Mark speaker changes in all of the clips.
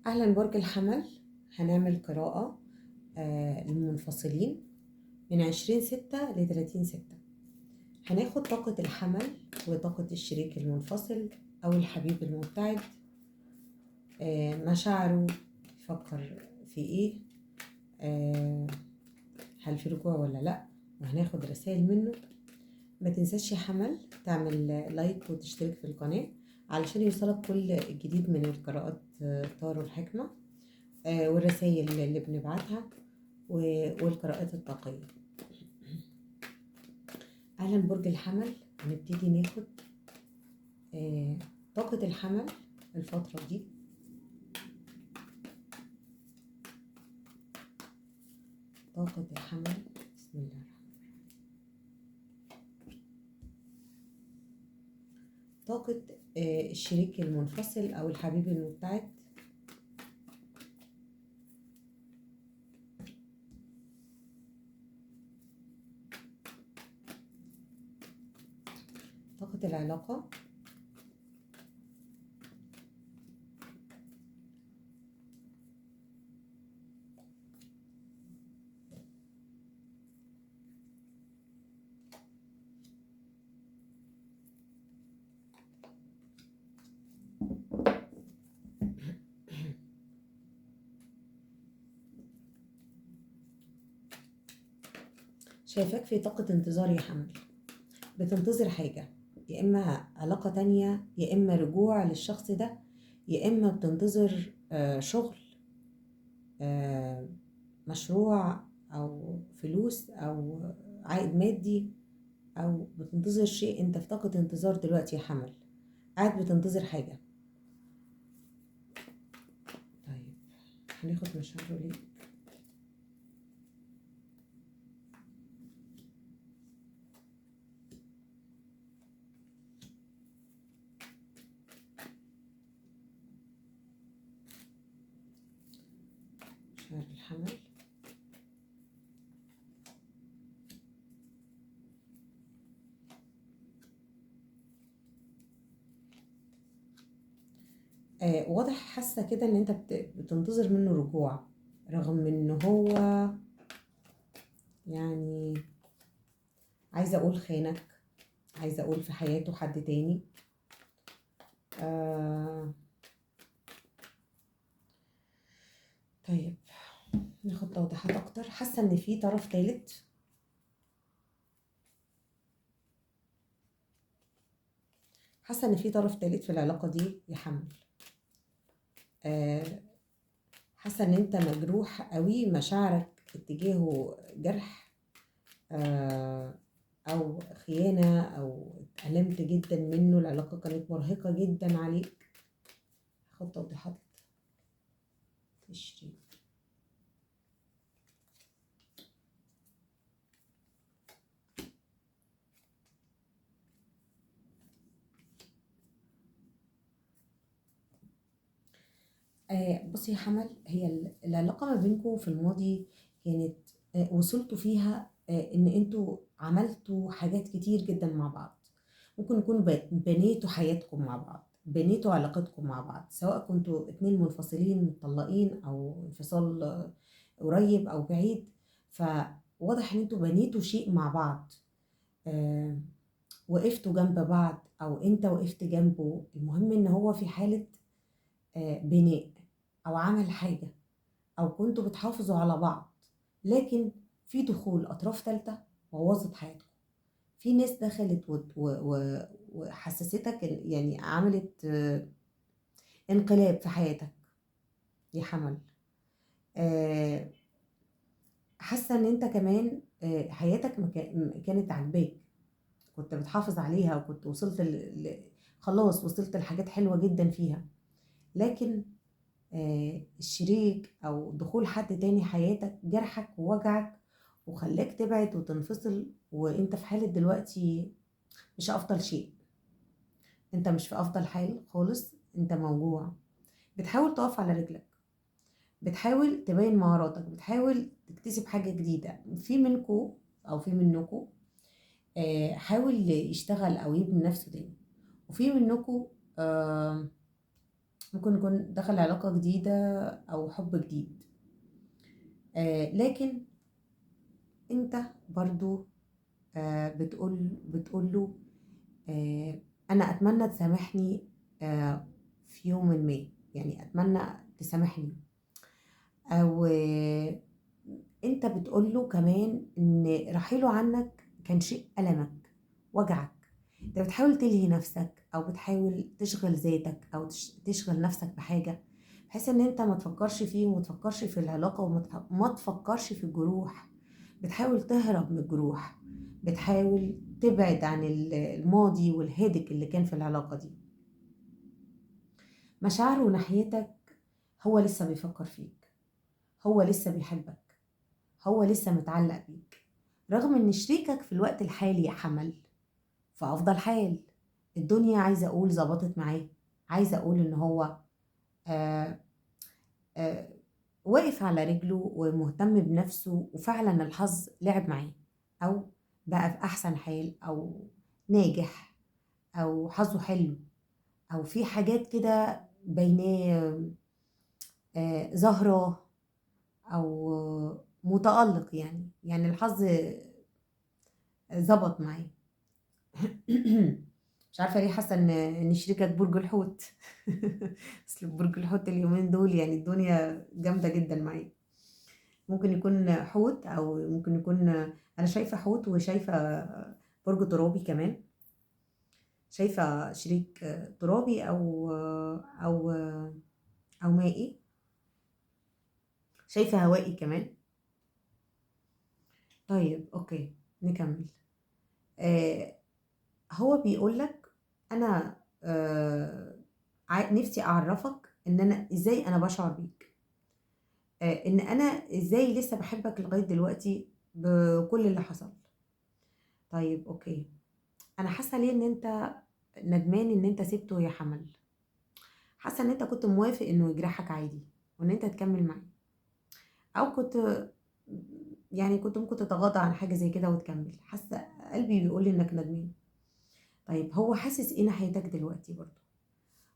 Speaker 1: أهلا برج الحمل. هنعمل قراءة للمنفصلين من 20/6 ل30/6. هناخد طاقة الحمل وطاقة الشريك المنفصل أو الحبيب المبتعد، مشاعره يفكر في إيه، هل في رجوع ولا لأ، وهناخد رسائل منه. ما تنساش يا حمل تعمل لايك وتشترك في القناة علشان يوصلك كل جديد من القراءات طار الحكمة والرسائل اللي بنبعتها والقراءات الطاقية. أهلا برج الحمل. هنبتدي ناخد طاقة الحمل الفترة دي. طاقة الحمل، بسم الله الرحمن الرحيم. طاقة الشريك المنفصل أو الحبيب المبتعد. طاقة العلاقة. شايفاك في طاقة انتظار يا حمل، بتنتظر حاجة، يا إما علاقة تانية، يا إما رجوع للشخص ده، يا إما بتنتظر شغل، مشروع أو فلوس أو عائد مادي، أو بتنتظر شيء. أنت في طاقة انتظار دلوقتي يا حمل، قاعد بتنتظر حاجة. طيب هناخد مشاعره ليه. مشاعر الحمل. واضح، حاسة كده ان انت بتنتظر منه رجوع، رغم ان هو يعني عايزة اقول خانك، عايزة اقول في حياته حد تاني. طيب ناخد توضيحات اكتر. حاسة ان في طرف تالت، حاسة ان في طرف تالت في العلاقة دي يا حمل. حاسة ان انت مجروح قوي، مشاعرك اتجاهه جرح او خيانة، او اتألمت جدا منه، العلاقة كانت مرهقة جدا عليك. هاخد توضيحات الشريك. بصي يا حمل، هي العلاقة ما بينكم في الماضي كانت وصلتوا فيها ان انتوا عملتوا حاجات كتير جدا مع بعض. ممكن يكون بنيتوا حياتكم مع بعض، بنيتوا علاقتكم مع بعض، سواء كنتوا اتنين منفصلين مطلقين او انفصال قريب او بعيد. فواضح ان انتوا بنيتوا شيء مع بعض، آه، وقفتوا جنب بعض او انت وقفت جنبه. المهم ان هو في حالة بناء او عمل حاجة، او كنتوا بتحافظوا على بعض، لكن في دخول اطراف ثالثة بوظت حياتكم. في ناس دخلت وحسستك، يعني عملت انقلاب في حياتك يا حمل. حاسة ان انت كمان حياتك كانت عاجباك، كنت بتحافظ عليها، وكنت وصلت خلاص وصلت لحاجات حلوة جدا فيها. لكن الشريك او دخول حد تاني حياتك جرحك ووجعك وخلاك تبعد وتنفصل، وانت في حالة دلوقتي مش افضل شيء. انت مش في افضل حال خالص، انت موجوع، بتحاول تقف على رجلك، بتحاول تبين مهاراتك، بتحاول تكتسب حاجة جديدة. في منكو او في منكو حاول يشتغل او يبني نفسه تاني، وفي منكو ممكن يكون دخل علاقة جديدة أو حب جديد. لكن أنت برضو بتقول له أنا أتمنى تسامحني في يوم ما، يعني أتمنى تسامحني. أو أنت بتقول له كمان إن رحيله عنك كان شيء ألمك، وجعك. أنت بتحاول تلهي نفسك أو بتحاول تشغل ذاتك أو تشغل نفسك بحاجة، بحيث إن أنت ما تفكرش فيه وما تفكرش في العلاقة وما تفكرش في الجروح. بتحاول تهرب من الجروح، بتحاول تبعد عن الماضي والهادك اللي كان في العلاقة دي. مشاعره ناحيتك، هو لسه بيفكر فيك، هو لسه بيحبك، هو لسه متعلق بيك، رغم ان شريكك في الوقت الحالي يا حمل في افضل حال. الدنيا عايزة اقول ظبطت معاه، عايزة اقول ان هو آه آه واقف على رجله ومهتم بنفسه، وفعلا الحظ لعب معاه، او بقى في احسن حال، او ناجح، او حظه حلو، او في حاجات كده بيناه ظاهرة، او متألق، يعني الحظ ظبط معاه. مش عارفة ليه حاسة ان شريكك برج الحوت. اصل برج الحوت اليومين دول يعني الدنيا جامدة جدا معاه. ممكن يكون حوت، او ممكن يكون، انا شايفة حوت وشايفة برج ترابي كمان. شايفة شريك ترابي او او مائي. شايفة هوائي كمان. طيب اوكي، نكمل. آه هو بيقولك انا نفسي اعرفك ان انا ازاي انا بشعر بيك، ان انا ازاي لسه بحبك لغاية دلوقتي بكل اللي حصل. طيب اوكي، انا حاسة ليه ان انت ندمان ان انت سبته يا حمل. حاسة ان انت كنت موافق انه يجرحك عادي وان انت تكمل معاه، او كنت يعني كنت ممكن تتغاضى عن حاجة زي كده وتكمل. حاسة قلبي بيقول لي انك ندمان. طيب هو حاسس ايه ناحيتك دلوقتي برضو؟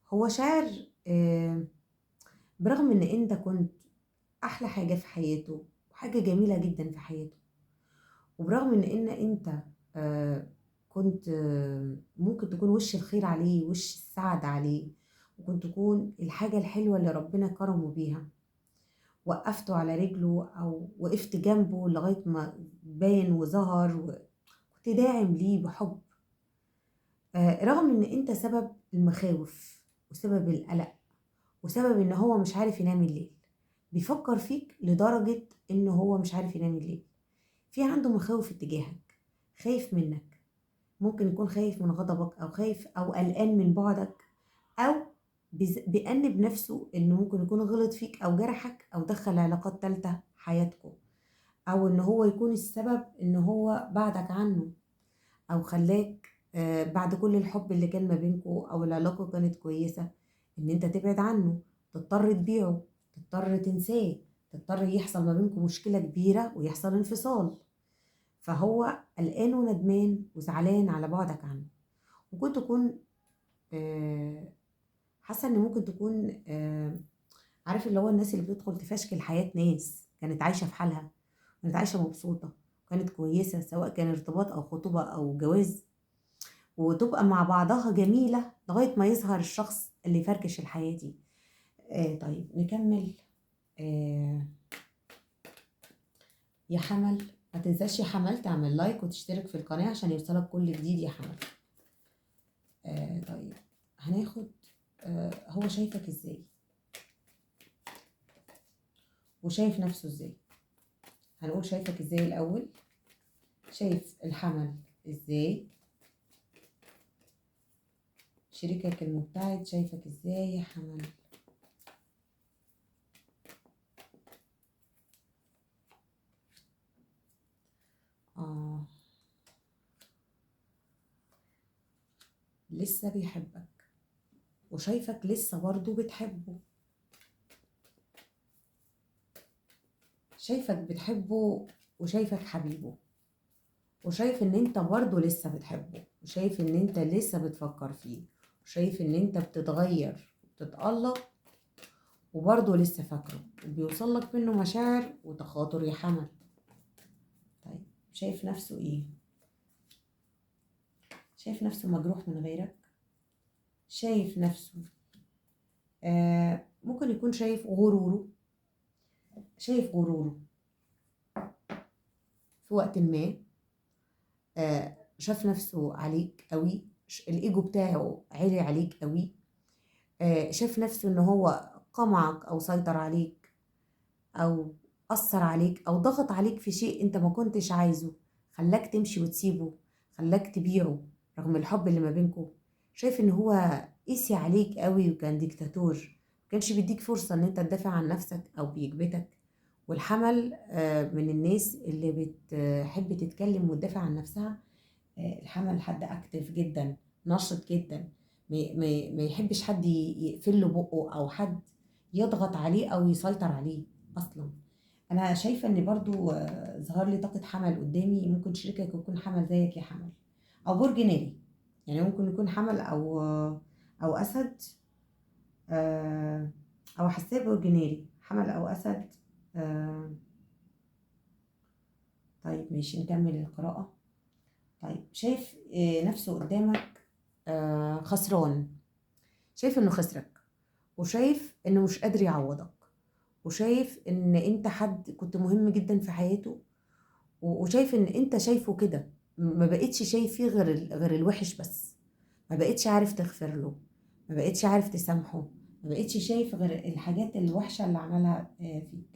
Speaker 1: هو شاعر آه، برغم ان انت كنت احلى حاجة في حياته وحاجة جميلة جدا في حياته، وبرغم ان انت آه، كنت ممكن تكون وش الخير عليه، وش السعد عليه، وكنت تكون الحاجة الحلوة اللي ربنا كرمه بيها، وقفته على رجله او وقفت جنبه لغاية ما بان وظهر، وكنت داعم ليه بحب. رغم ان انت سبب المخاوف وسبب القلق وسبب ان هو مش عارف ينام الليل، بيفكر فيك لدرجة ان هو مش عارف ينام الليل، في عنده مخاوف اتجاهك، خايف منك. ممكن يكون خايف من غضبك، او خايف او قلقان من بعدك، او بيأنب نفسه انه ممكن يكون غلط فيك او جرحك او دخل علاقات تالتة حياتكم، او ان هو يكون السبب ان هو بعدك عنه، او خلاك بعد كل الحب اللي كان ما بينكوا او العلاقة كانت كويسة، ان انت تبعد عنه، تضطر تبيعه، تضطر تنساه، تضطر يحصل ما بينكم مشكلة كبيرة ويحصل انفصال. فهو قلقان وندمان وزعلان على بعدك عنه. ممكن تكون حاسة ان ممكن تكون عارف اللي هو الناس اللي بتدخل تفشكل حياة ناس كانت عايشة في حالها، كانت عايشة مبسوطة، كانت كويسة، سواء كان ارتباط أو خطوبة أو جواز، وتبقى مع بعضها جميلة لغاية ما يظهر الشخص اللي يفركش الحياة دي. طيب نكمل. آه يا حمل، ما تنساش يا حمل تعمل لايك وتشترك في القناة عشان يوصلك كل جديد يا حمل. طيب هناخد هو شايفك ازاي وشايف نفسه ازاي. هنقول شايفك ازاي الأول. شايف الحمل ازاي؟ شريكك المبتعد شايفك ازاي يا حمل؟ لسه بيحبك وشايفك لسه برضه بتحبه. شايفك بتحبه وشايفك حبيبه، وشايف ان انت برضه لسه بتحبه، وشايف ان انت لسه بتفكر فيه، وشايف ان انت بتتغير وبتتألق وبرضه لسه فاكره، وبيوصل لك منه مشاعر وتخاطر يا حمل. طيب شايف نفسه ايه؟ شايف نفسه مجروح من غيرك؟ شايف نفسه ممكن يكون شايف غروره، شايف غروره في وقت ما. شاف نفسه عليك قوي، الايجو بتاعه عالي عليك قوي. شاف نفسه ان هو قمعك او سيطر عليك، او اثر عليك او ضغط عليك في شيء انت ما كنتش عايزه، خلاك تمشي وتسيبه، خلاك تبيعه رغم الحب اللي ما بينكم. شايف ان هو قسي عليك قوي وكان ديكتاتور، كانش بيديك فرصة ان انت تدافع عن نفسك او بيكبتك. والحمل من الناس اللي بتحب تتكلم وتدافع عن نفسها. الحمل حد اكتف جدا، نشط جدا، ما يحبش حد يقفل له بقه او حد يضغط عليه او يسيطر عليه اصلا. انا شايفه ان برضو ظهر لي طاقه حمل قدامي، ممكن شريكك يكون حمل زيك يا حمل، او برج ناري. يعني ممكن يكون حمل او اسد، او حساب برج ناري، حمل او اسد. آه، طيب ماشي نكمل القراءه. طيب شايف نفسه قدامك خسران، شايف انه خسرك، وشايف انه مش قادر يعوضك، وشايف ان انت حد كنت مهم جدا في حياته، وشايف ان انت شايفه كده، ما بقتش شايف فيه غير الوحش بس. ما بقتش عارف تغفر له، ما بقتش عارف تسامحه، ما بقتش شايف غير الحاجات الوحشة اللي عملها فيك.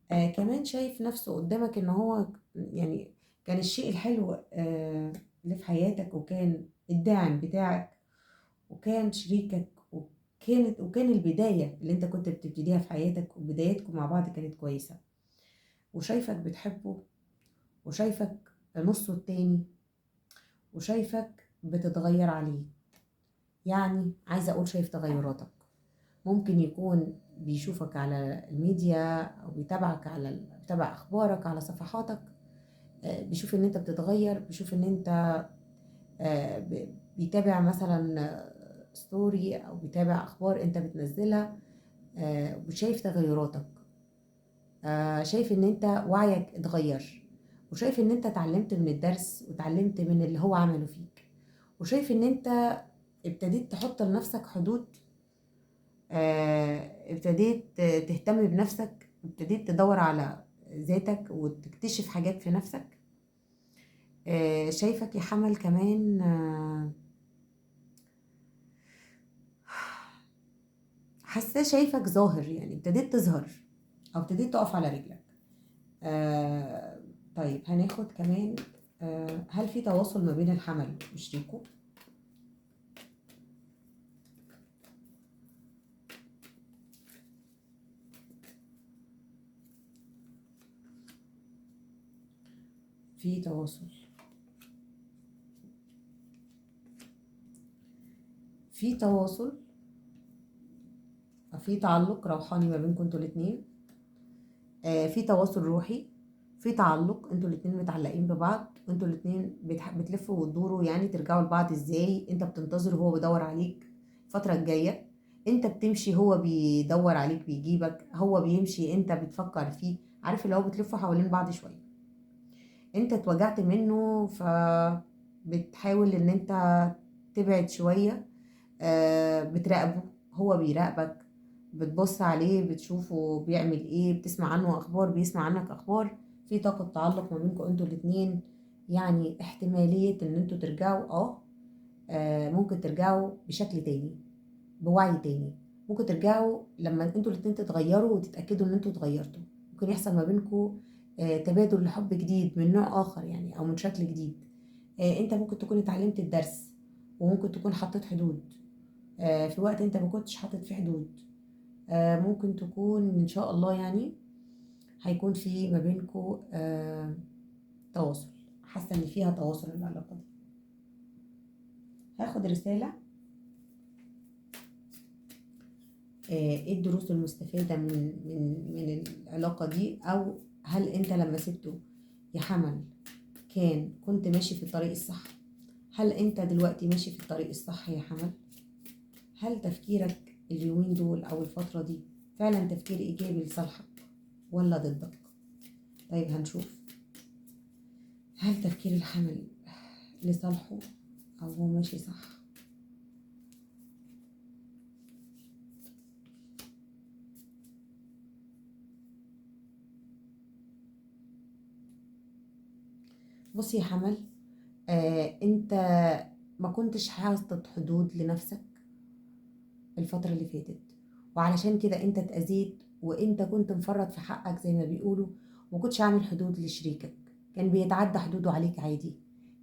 Speaker 1: كمان شايف نفسه قدامك ان هو يعني كان الشيء الحلو اللي في حياتك، وكان الداعم بتاعك، وكان شريكك، وكان البداية اللي انت كنت بتبتديها في حياتك، وبدايتكم مع بعض كانت كويسة. وشايفك بتحبه، وشايفك نصه التاني، وشايفك بتتغير عليه. يعني عايزة اقول شايف تغيراتك. ممكن يكون بيشوفك على الميديا، او بيتابع اخبارك على صفحاتك. بيشوف ان انت بتتغير، بيشوف ان انت بيتابع مثلا ستوري، او بيتابع اخبار انت بتنزلها. وشايف تغيراتك. شايف ان انت وعيك اتغير، وشايف ان انت اتعلمت من الدرس، وتعلمت من اللي هو عمله فيك، وشايف ان انت ابتديت تحط لنفسك حدود. ابتديت تهتم بنفسك، ابتديت تدور على ذاتك وتكتشف حاجات في نفسك. شايفك يا حمل كمان حاسه شايفك ظاهر، يعني ابتديت تظهر، او ابتديت تقف على رجلك. آه طيب هناخد كمان هل في تواصل ما بين الحمل وشريكه؟ في تواصل، في تواصل، في تعلق روحاني ما بينكم انتوا الاتنين. في تواصل روحي، في تعلق، انتوا الاتنين متعلقين ببعض، انتوا الاتنين بتلفوا وتدوروا، يعني ترجعوا لبعض ازاي. انت بتنتظر وهو بيدور عليك الفترة الجاية، انت بتمشي هو بيدور عليك بيجيبك، هو بيمشي انت بتفكر فيه. عارف اللي هو بتلفوا حوالين بعض شوية. انت اتوجعت منه فبتحاول ان انت تبعد شوية. بتراقبه، هو بيراقبك، بتبص عليه، بتشوفه بيعمل ايه، بتسمع عنه اخبار، بيسمع عنك اخبار. في طاقة تعلق ما بينكم انتوا الاتنين. يعني احتمالية ان انتوا ترجعوا ممكن ترجعوا بشكل تاني، بوعي تاني. ممكن ترجعوا لما انتوا الاتنين تتغيروا وتتأكدوا ان انتوا اتغيرتوا. ممكن يحصل ما بينكم تبادل لحب جديد من نوع اخر، يعني او من شكل جديد. انت ممكن تكون اتعلمت الدرس، وممكن تكون حطيت حدود في وقت انت ما كنتش حاطط فيه حدود. ممكن تكون ان شاء الله يعني هيكون في ما بينكم تواصل. حاسه ان فيها تواصل العلاقه دي. هاخد رساله ايه الدروس المستفاده من العلاقه دي، او هل انت لما سبته يا حمل كنت ماشي في الطريق الصح؟ هل انت دلوقتي ماشي في الطريق الصح يا حمل؟ هل تفكيرك اليومين دول او الفتره دي فعلا تفكير إيجابي لصالحك ولا ضدك؟ طيب هنشوف، هل تفكير الحمل لصالحه أو هو ماشي صح؟ بصي يا حمل، انت ما كنتش حاطط حدود لنفسك الفترة اللي فاتت، وعلشان كده انت اتأذيت، وانت كنت مفرط في حقك زي ما بيقولوا، وما كنتش عامل حدود لشريكك. كان بيتعدى حدوده عليك عادي،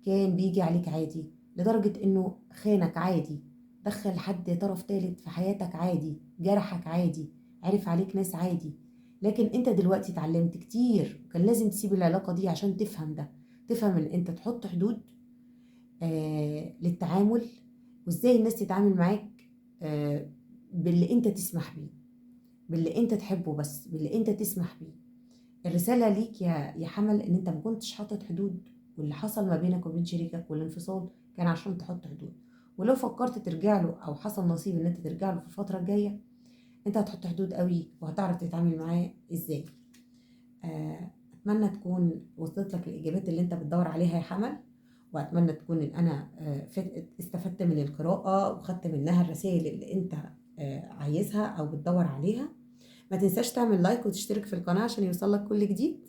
Speaker 1: كان بيجي عليك عادي، لدرجة انه خانك عادي، دخل حد طرف تالت في حياتك عادي، جرحك عادي، عرف عليك ناس عادي. لكن انت دلوقتي اتعلمت كتير، وكان لازم تسيب العلاقة دي عشان تفهم ده، تفهم ان انت تحط حدود للتعامل، وازاي الناس تتعامل معاك آه باللي انت تسمح بيه، باللي انت تحبه، بس باللي انت تسمح بيه. الرسالة ليك يا حمل ان انت ما كنتش حاطط حدود، واللي حصل ما بينك وبين شريكك والانفصال كان عشان تحط حدود. ولو فكرت ترجع له او حصل نصيب ان انت ترجع له في الفترة الجاية، انت هتحط حدود قوي وهتعرف تتعامل معاه ازاي. اتمنى تكون وصلت لك الاجابات اللي انت بتدور عليها يا حمل، واتمنى تكون ان انا استفدت من القراءة وخدت منها الرسائل اللي انت عايزها او بتدور عليها. ما تنساش تعمل لايك وتشترك في القناة عشان يوصلك كل جديد،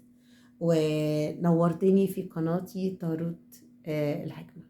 Speaker 1: ونورتني في قناتي تاروت الحكمة.